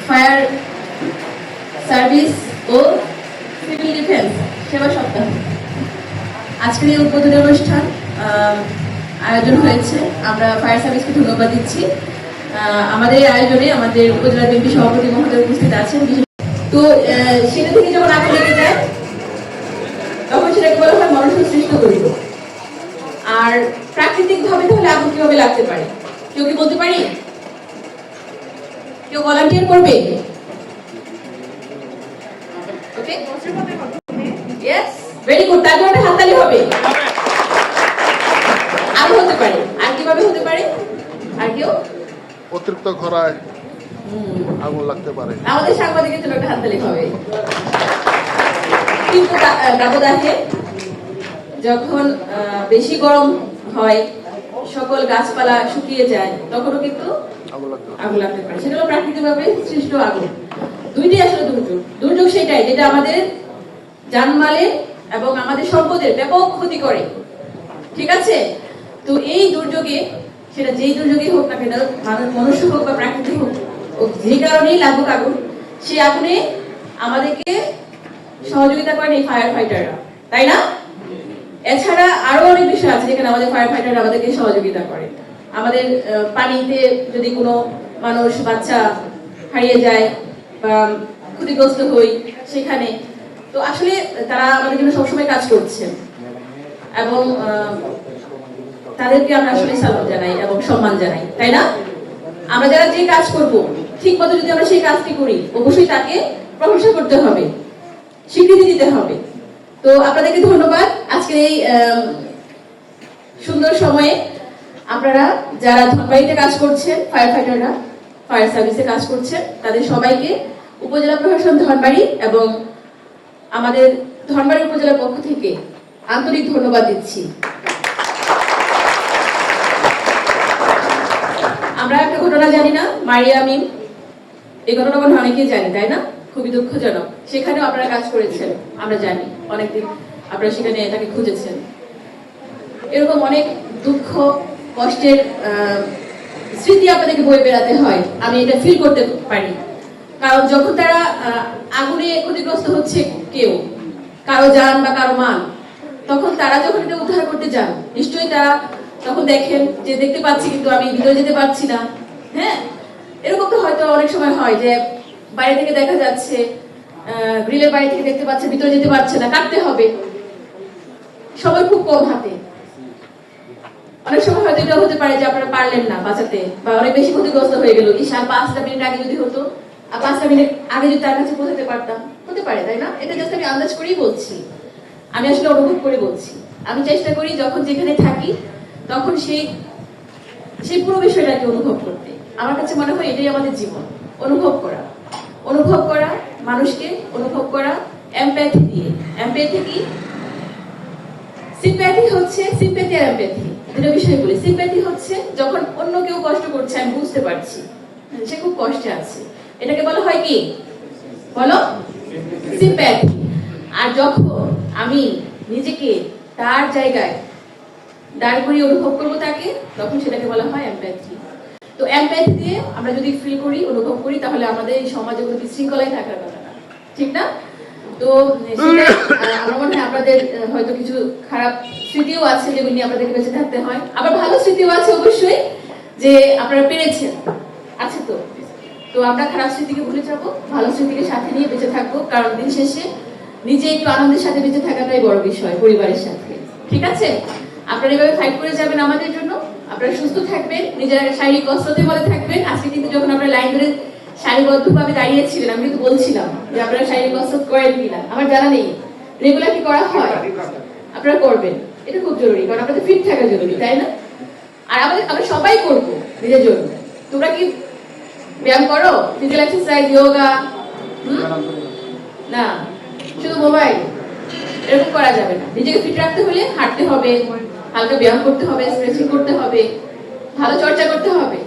Fire service ও civil defence সেবা সপ্তাহ আজকের এই উদ্বোধনী অনুষ্ঠান আয়োজন হয়েছে। আমরা ফায়ার সার্ভিসকে ধন্যবাদ দিচ্ছি। আমাদের আয়োজনে আমাদের উপজেলা বিএনপি সভাপতি মহোদয় উপস্থিত আছেন। তো সেটা থেকে যখন আগুন লেগে যায় তখন সেটাকে বলা হয় মানুষের সৃষ্ট করিব। আর প্রাকৃতিক ভাবে তাহলে আগুন কিভাবে লাগতে পারে কেউ কি বলতে পারি? কেউ ভলান্টিয়ার করবে? ওকে, ইয়েস, ভেরি গুড। তার জন্য হাততালি হবে। আরো হতে পারে, আর কিভাবে হতে পারে? আর কেউ? অতিরিক্ত খরায় আগুন লাগতে পারে। আমাদের সাংবাদিকের জন্য একটা হাততালি হবে। কিন্তু দাবদাহে যখন বেশি গরম হয়, সকল গাছপালা শুকিয়ে যায়, তখনও কিন্তু আগুন লাগতে পারে। সেটা হলো প্রাকৃতিকভাবে সৃষ্ট আগুন। দুইটাই আসলে দুর্যোগ। দুর্যোগ সেটাই যেটা আমাদের জানমালের এবং আমাদের সম্পদের ব্যাপক ক্ষতি করে। ঠিক আছে? তো এই দুর্যোগে, সেটা যেই দুর্যোগই হোক না কেন, মনুষ্য হোক বা প্রাকৃতিক হোক, যে কারণেই লাগুক আগুন, সেই আগুনে আমাদেরকে সহযোগিতা করেন এই ফায়ার ফাইটাররা, তাই না? এছাড়া আরো অনেক বিষয় আছে যেখানে আমাদের ফায়ার ফাইটাররা আমাদেরকে সহযোগিতা করে। আমাদের পানিতে যদি কোনো মানুষ, বাচ্চা হারিয়ে যায় বা ক্ষতিগ্রস্ত হই সেখানে, তো আসলে তারা আমাদের জন্য সবসময় কাজ করছে এবং তাদেরকে আমরা আসলে সালাম জানাই এবং সম্মান জানাই, তাই না? আমরা যারা যে কাজ করব ঠিক মতো যদি আমরা সেই কাজটি করি, অবশ্যই তাকে প্রশংসা করতে হবে, স্বীকৃতি দিতে হবে। তো আপনাদেরকে ধন্যবাদ আজকের এই সুন্দর সময়ে। আপনারা যারা ধনবাড়িতে কাজ করছেন, ফায়ার ফাইটাররা ফায়ার সার্ভিসে কাজ করছেন, তাদের সবাইকে উপজেলা প্রশাসন ধনবাড়ি এবং আমাদের ধনবাড়ি উপজেলার পক্ষ থেকে আন্তরিক ধন্যবাদ দিচ্ছি। আমরা একটা ঘটনা জানি না, মারিয়া মিম, এই ঘটনা মনে অনেকেই জানি, তাই না? খুবই দুঃখজনক। সেখানেও আপনারা কাজ করেছেন, আমরা জানি। অনেকদিন আপনারা সেখানে তাকে খুঁজেছেন। এরকম অনেক দুঃখ কষ্টের স্মৃতি আপনাদেরকে বয়ে বেড়াতে হয়, আমি এটা ফিল করতে পারি। কারণ যখন তারা আগুনে ক্ষতিগ্রস্ত হচ্ছে কেউ, কারো যান বা কারো মান, তখন তারা যখন এটা উদ্ধার করতে যান, নিশ্চয়ই তারা তখন দেখেন যে দেখতে পাচ্ছি কিন্তু আমি ভিতরে যেতে পারছি না। হ্যাঁ, এরকম তো হয়তো অনেক সময় হয় যে বাইরে থেকে দেখা যাচ্ছে, গ্রিলের বাইরে থেকে দেখতে পাচ্ছে, ভিতরে যেতে পারছে না, কাটতে হবে, সময় খুব কম হাতে। অনেক সময় হয়তো এটা হতে পারে যে আপনারা পারলেন না বাঁচাতে বা অনেক বেশি ক্ষতিগ্রস্ত হয়ে গেল। এই 5টা মিনিট আগে যদি হতো, আর 5টা মিনিট আগে যদি তার কাছে পৌঁছাতে পারতাম, হতে পারে, তাই না? এটা জাস্ট আমি আন্দাজ করেই বলছি, আমি আসলে অনুভব করে বলছি। আমি চেষ্টা করি যখন যেখানে থাকি তখন সেই পুরো বিষয়টাকে অনুভব করতে। আমার কাছে মনে হয় এটাই আমাদের জীবন, অনুভব করা, অনুভব করা মানুষকে, অনুভব করা এমপ্যাথি দিয়ে। এমপ্যাথি কি? সিম্প্যাথি হচ্ছে, সিম্প্যাথি আর এমপ্যাথি দুটো বিষয় বলি। সিম্প্যাথি হচ্ছে যখন অন্য কেউ কষ্ট করছে, আমি বুঝতে পারছি সে খুব কষ্টে আছে, এটাকে বলা হয় কি? বলো, সিম্প্যাথি। আর যখন আমি নিজেকে তার জায়গায় দাঁড় করিয়ে অনুভব করবো তাকে, তখন সেটাকে বলা হয় এমপ্যাথি। তো এমপ্যাথি দিয়ে আমরা যদি ফিল করি, অনুভব করি, তাহলে আমাদের এই সমাজে কোনো বিশৃঙ্খলাই থাকার কথা না, ঠিক না? তো আমার মনে হয় আপনাদের হয়তো কিছু খারাপ স্মৃতিও আছে যেগুলো নিয়ে আপনাদেরকে বেঁচে থাকতে হয়, আবার ভালো স্মৃতিও আছে অবশ্যই, যে আপনারা পেরেছেন, আছে তো। তো আমরা খারাপ স্মৃতিকে ভুলে যাবো, ভালো স্মৃতিকে সাথে নিয়ে বেঁচে থাকবো, কারণ দিন শেষে নিজে একটু আনন্দের সাথে বেঁচে থাকাটাই বড় বিষয়, পরিবারের সাথে। ঠিক আছে? আপনারা এভাবে ফাইট করে যাবেন আমাদের জন্য। আপনারা সুস্থ থাকবেন, নিজের শারীরিক কসরতের মধ্যে থাকবেন। আজকে কিন্তু যখন আপনারা লাইন ধরে সারিবদ্ধভাবে দাঁড়িয়েছিলেন, আমি কিন্তু বলছিলাম যে আপনারা শারীরিক কসরত করেন কিনা, আমার জানা নেই। রেগুলার কি করা হয়? আপনারা করবেন, এটা খুব জরুরি, কারণ আপনাদের ফিট থাকা জরুরি, তাই না? আর আমরা সবাই করবো নিজের জন্য। তোমরা কি ব্যায়াম করো? Physical exercise, yoga? না, শুধু মোবাইল, এরকম করা যাবে না। নিজেকে ফিট রাখতে হলে হাঁটতে হবে, হালকা ব্যায়াম করতে হবে, স্ট্রেচিং করতে হবে, ভালো চর্চা করতে হবে।